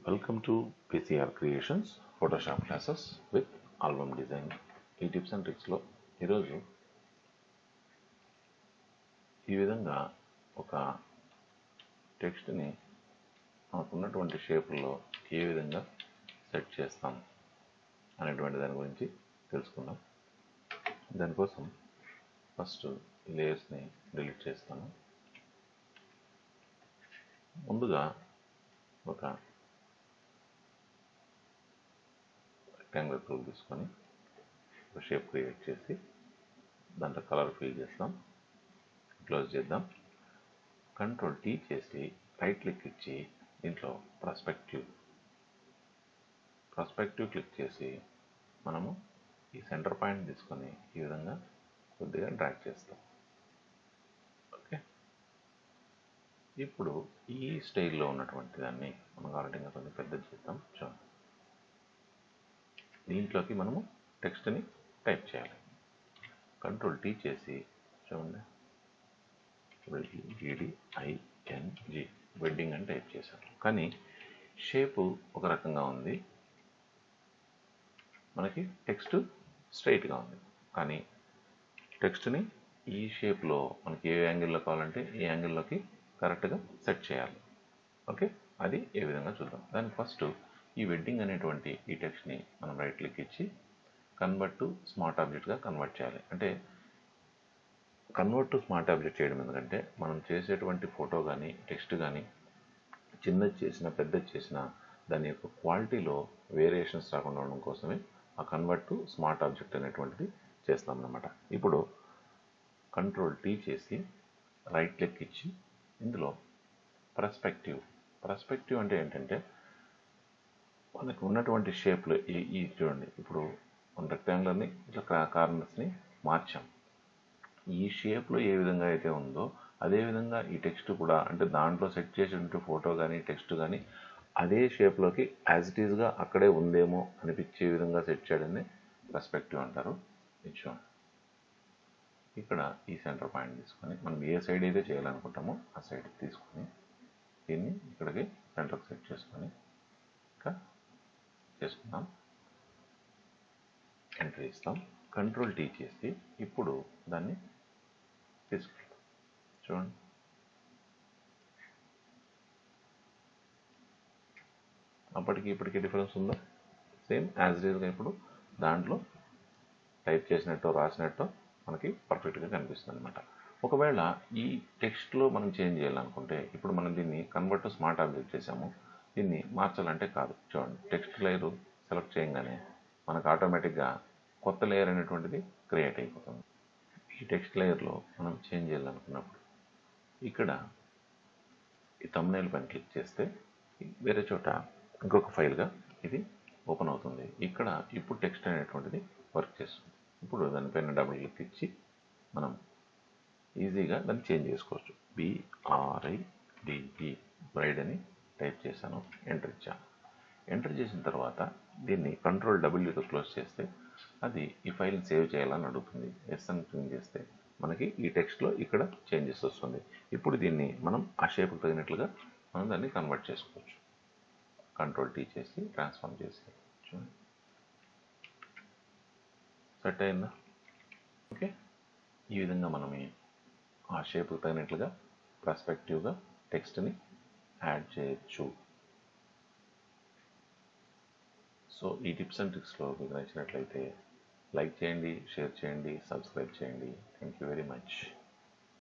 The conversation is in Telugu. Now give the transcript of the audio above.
Welcome to PCR Creations Photoshop classes with album design. ఈ టిప్స్ అండ్ ట్రిక్స్లో ఈరోజు ఈ విధంగా ఒక టెక్స్ట్ని మనకున్నటువంటి షేపుల్లో ఏ విధంగా సెట్ చేస్తాం అనేటువంటి దాని గురించి తెలుసుకుందాం. దానికోసం ఫస్ట్ ఈ లేయర్స్ని డిలీట్ చేస్తాను. ముందుగా ఒక రెక్టాంగులర్ టూల్ తీసుకొని ఒక షేప్ క్రియేట్ చేసి దాంట్లో కలర్ ఫిల్ చేస్తాం. క్లోజ్ చేద్దాం. కంట్రోల్ T చేసి రైట్ క్లిక్ ఇచ్చి దీంట్లో పర్స్పెక్టివ్ క్లిక్ చేసి మనము ఈ సెంటర్ పాయింట్ తీసుకొని ఈ విధంగా కొద్దిగా డ్రాగ్ చేస్తాం. ఓకే, ఇప్పుడు ఈ స్టైల్లో ఉన్నటువంటి దాన్ని మనం కావాలంటే ఇంకా కొంచెం పెద్దది చేద్దాం. చూడండి, దీంట్లోకి మనము టెక్స్ట్ని టైప్ చేయాలి. కంట్రోల్ T చేసి చూడండి, WEDING వెడ్డింగ్ అని టైప్ చేశాను. కానీ షేపు ఒక రకంగా ఉంది, మనకి టెక్స్ట్ స్ట్రైట్గా ఉంది. కానీ టెక్స్ట్ని ఈ షేప్లో మనకి ఏ యాంగిల్లో కావాలంటే ఈ యాంగిల్లోకి కరెక్ట్గా సెట్ చేయాలి. ఓకే, అది ఏ విధంగా చూద్దాం. దానికి ఫస్ట్ ఈ వెడ్డింగ్ అనేటువంటి ఈ టెక్స్ట్ని మనం రైట్ క్లిక్ ఇచ్చి కన్వర్ట్ టు స్మార్ట్ ఆబ్జెక్ట్గా కన్వర్ట్ చేయాలి. అంటే కన్వర్ట్ టు స్మార్ట్ ఆబ్జెక్ట్ చేయడం ఎందుకంటే మనం చేసేటువంటి ఫోటో కానీ టెక్స్ట్ కానీ చిన్నది చేసినా పెద్దది చేసినా దాని యొక్క క్వాలిటీలో వేరియేషన్స్ రాకుండా ఉండడం కోసమే ఆ కన్వర్ట్ టు స్మార్ట్ ఆబ్జెక్ట్ అనేటువంటిది చేస్తాం అన్నమాట. ఇప్పుడు కంట్రోల్ T చేసి రైట్ క్లిక్ ఇచ్చి ఇందులో పర్స్పెక్టివ్ అంటే ఏంటంటే మనకు ఉన్నటువంటి షేప్లో ఈ చూడండి, ఇప్పుడు మన రెక్టాంగులర్ని ఇట్లా కార్నర్స్ని మార్చాం. ఈ షేప్లో ఏ విధంగా అయితే ఉందో అదేవిధంగా ఈ టెక్స్ట్ కూడా, అంటే దాంట్లో సెట్ చేసినటువంటి ఫోటో కానీ టెక్స్ట్ కానీ అదే షేప్లోకి యాజ్ ఇట్ ఈజ్గా అక్కడే ఉందేమో అనిపించే విధంగా సెట్ చేయడాన్ని పర్స్పెక్టివ్ అంటారు. చూడండి, ఇక్కడ ఈ సెంటర్ పాయింట్ తీసుకొని మనం ఏ సైడ్ అయితే చేయాలనుకుంటామో ఆ సైడ్ తీసుకొని దీన్ని ఇక్కడికి సెంటర్కి సెట్ చేసుకొని ఇంకా చేసుకుందాం. ఎంటర్ ఇస్తాం. కంట్రోల్ T చేసి ఇప్పుడు దాన్ని తీసుకుంటాం. చూడండి, అప్పటికి ఇప్పటికీ డిఫరెన్స్ ఉందా? సేమ్ యాజ్ ఇట్ ఈజ్గా ఇప్పుడు దాంట్లో టైప్ చేసినట్టు రాసినట్టు మనకి పర్ఫెక్ట్గా కనిపిస్తుంది అనమాట. ఒకవేళ ఈ టెక్స్ట్లో మనం చేంజ్ చేయాలనుకుంటే ఇప్పుడు మనం దీన్ని కన్వర్ట్ టు స్మార్ట్ ఆబ్జెక్ట్ చేసాము, దీన్ని మార్చాలంటే కాదు. చూడండి, టెక్స్ట్ లేయర్ సెలెక్ట్ చేయగానే మనకు ఆటోమేటిక్గా కొత్త లేయర్ అనేటువంటిది క్రియేట్ అయిపోతుంది. ఈ టెక్స్ట్ లేయర్లో మనం చేంజ్ చేయాలనుకున్నప్పుడు ఇక్కడ ఈ థంబ్నెయిల్ పైన క్లిక్ చేస్తే వేరే చోట ఇంకొక ఫైల్గా ఇది ఓపెన్ అవుతుంది. ఇక్కడ ఇప్పుడు టెక్స్ట్ అనేటువంటిది వర్క్ చేస్తుంది. ఇప్పుడు దానిపైన డబుల్ క్లిక్ ఇచ్చి మనం ఈజీగా దాన్ని చేంజ్ చేసుకోవచ్చు. బ్రైడ్ అని టైప్ చేశాను, ఎంటర్ ఇచ్చాను. ఎంటర్ చేసిన తర్వాత దీన్ని కంట్రోల్ Wతో క్లోజ్ చేస్తే అది ఈ ఫైల్ని సేవ్ చేయాలని అడుగుతుంది. ఎస్ అని క్లిక్ చేస్తే మనకి ఈ టెక్స్ట్లో ఇక్కడ చేంజెస్ వస్తుంది. ఇప్పుడు దీన్ని మనం ఆ షేప్కి తగినట్లుగా మనం దాన్ని కన్వర్ట్ చేసుకోవచ్చు. కంట్రోల్ T చేసి ట్రాన్స్ఫార్మ్ చేసి చూడండి, సెట్ అయిందా? ఓకే, ఈ విధంగా మనం ఆ షేప్కి తగినట్లుగా పర్స్పెక్టివ్గా టెక్స్ట్ని యాడ్ చేయొచ్చు. సో ఈ టిప్స్ అండ్ ట్రిక్స్లో మీకు నచ్చినట్లయితే లైక్ చేయండి, షేర్ చేయండి, సబ్స్క్రైబ్ చేయండి. Thank you very much.